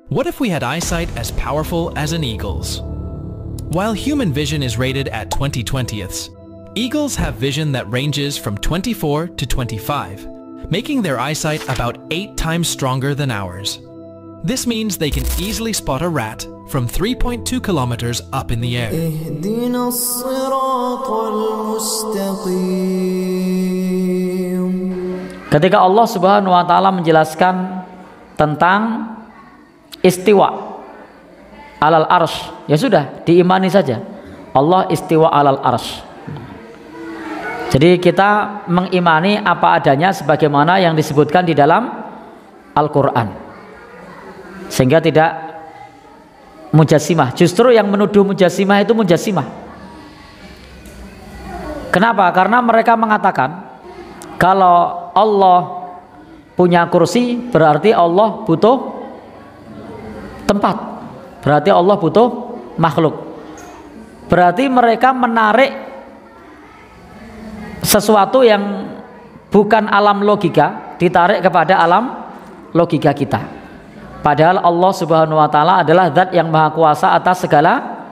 What if we had eyesight as powerful as an eagle's? While human vision is rated at 20/20ths, eagles have vision that ranges from 24 to 25, making their eyesight about 8 times stronger than ours. This means they can easily spot a rat from 3.2 kilometers up in the air. اهدنا الصراط المستقيم. Ketika Allah Subhanahu wa taala menjelaskan tentang istiwa alal arsy, ya sudah, diimani saja. Allah istiwa alal arsy. Jadi kita mengimani apa adanya sebagaimana yang disebutkan di dalam Al-Qur'an. Sehingga tidak mujassimah. Justru yang menuduh mujassimah itu mujassimah. Kenapa? Karena mereka mengatakan kalau Allah punya kursi berarti Allah butuh tempat, berarti Allah butuh makhluk. Berarti mereka menarik sesuatu yang bukan alam logika, ditarik kepada alam logika kita. Padahal Allah Subhanahu wa taala adalah zat yang maha kuasa atas segala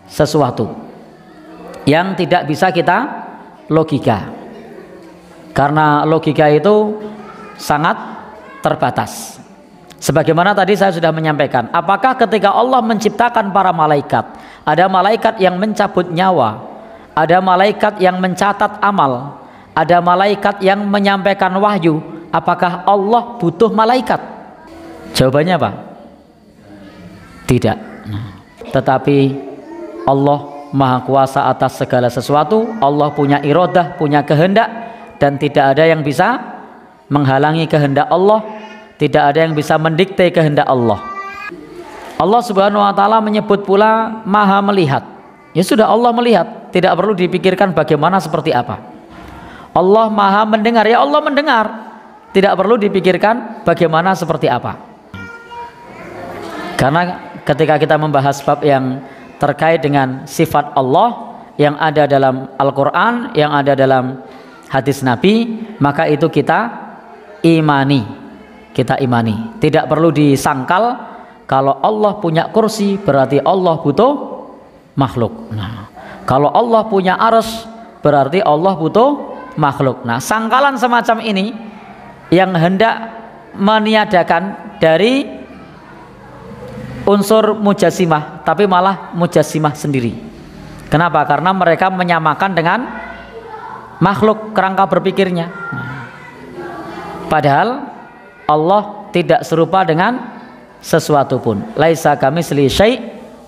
sesuatu yang tidak bisa kita logika. Karena logika itu sangat terbatas. Sebagaimana tadi saya sudah menyampaikan, apakah ketika Allah menciptakan para malaikat, ada malaikat yang mencabut nyawa, ada malaikat yang mencatat amal, ada malaikat yang menyampaikan wahyu, apakah Allah butuh malaikat? Jawabannya apa? Tidak. Tetapi Allah maha kuasa atas segala sesuatu, Allah punya iradah, punya kehendak, dan tidak ada yang bisa menghalangi kehendak Allah. Tidak ada yang bisa mendikte kehendak Allah. Allah Subhanahu wa taala menyebut pula maha melihat. Ya sudah, Allah melihat, tidak perlu dipikirkan bagaimana seperti apa. Allah maha mendengar, ya Allah mendengar, tidak perlu dipikirkan bagaimana seperti apa. Karena ketika kita membahas bab yang terkait dengan sifat Allah yang ada dalam Al-Qur'an, yang ada dalam hadis Nabi, maka itu kita imani. Kita imani, tidak perlu disangkal kalau Allah punya kursi berarti Allah butuh makhluk. Nah, kalau Allah punya arsy berarti Allah butuh makhluk. Nah, sangkalan semacam ini yang hendak meniadakan dari unsur mujassimah, tapi malah mujassimah sendiri. Kenapa? Karena mereka menyamakan dengan makhluk kerangka berpikirnya. Padahal Allah tidak serupa dengan sesuatu pun. Laisa kamitslihi syai'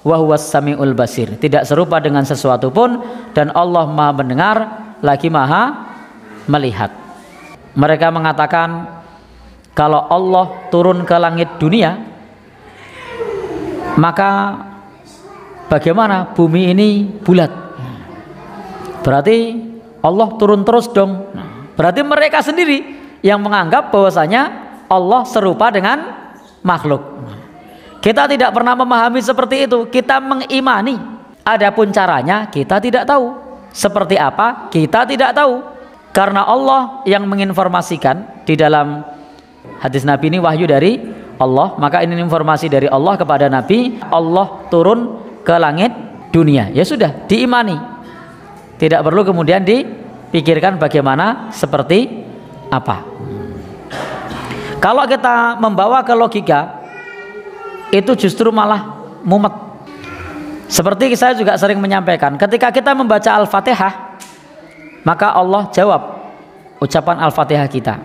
wa huwas samiul basir. Tidak serupa dengan sesuatu pun, dan Allah maha mendengar lagi maha melihat. Mereka mengatakan kalau Allah turun ke langit dunia, maka bagaimana bumi ini bulat? Berarti Allah turun terus dong. Berarti mereka sendiri yang menganggap bahwasanya Allah serupa dengan makhluk. Kita tidak pernah memahami seperti itu. Kita mengimani. Adapun caranya kita tidak tahu. Seperti apa kita tidak tahu. Karena Allah yang menginformasikan di dalam hadis Nabi ini wahyu dari Allah, maka ini informasi dari Allah kepada Nabi. Allah turun ke langit dunia. Ya sudah, diimani. Tidak perlu kemudian dipikirkan bagaimana seperti apa. Kalau kita membawa ke logika, itu justru malah mumet. Seperti saya juga sering menyampaikan, ketika kita membaca Al-Fatihah, maka Allah jawab ucapan Al-Fatihah kita.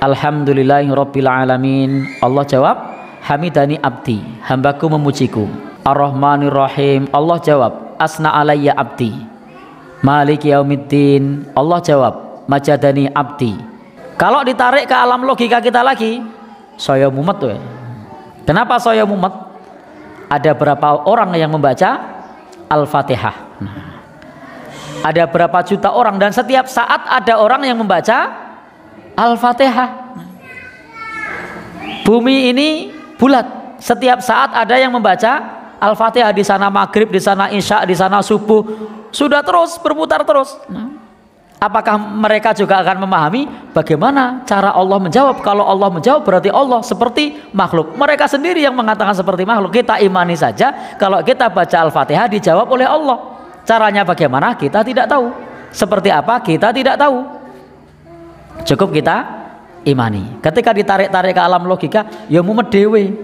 Alhamdulillahirabbil alamin. Allah jawab, hamidani abdi, hambaku memujiku. Ar-Rahmanir Rahim. Allah jawab, asna alayya abdi. Maliki yaumiddin. Allah jawab, majadani abdi. Kalau ditarik ke alam logika kita lagi, saya mumet tuh ya. Kenapa saya mumet? Ada berapa orang yang membaca Al-Fatihah? Ada berapa juta orang, dan setiap saat ada orang yang membaca Al-Fatihah. Bumi ini bulat, setiap saat ada yang membaca Al-Fatihah. Di sana maghrib, di sana isya, di sana subuh, sudah terus berputar terus. Apakah mereka juga akan memahami bagaimana cara Allah menjawab? Kalau Allah menjawab berarti Allah seperti makhluk. Mereka sendiri yang mengatakan seperti makhluk. Kita imani saja kalau kita baca Al-Fatihah dijawab oleh Allah. Caranya bagaimana? Kita tidak tahu. Seperti apa? Kita tidak tahu. Cukup kita imani. Ketika ditarik-tarik ke alam logika, ya mumet dewe.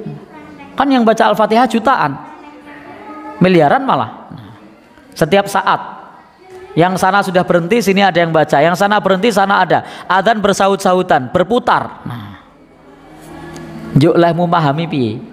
Kan yang baca Al-Fatihah jutaan, miliaran malah. Setiap saat. Yang sana sudah berhenti, sini ada yang baca. Yang sana berhenti, sana ada. Adzan bersaut-sautan, berputar. Nah, yuk lah memahami piye.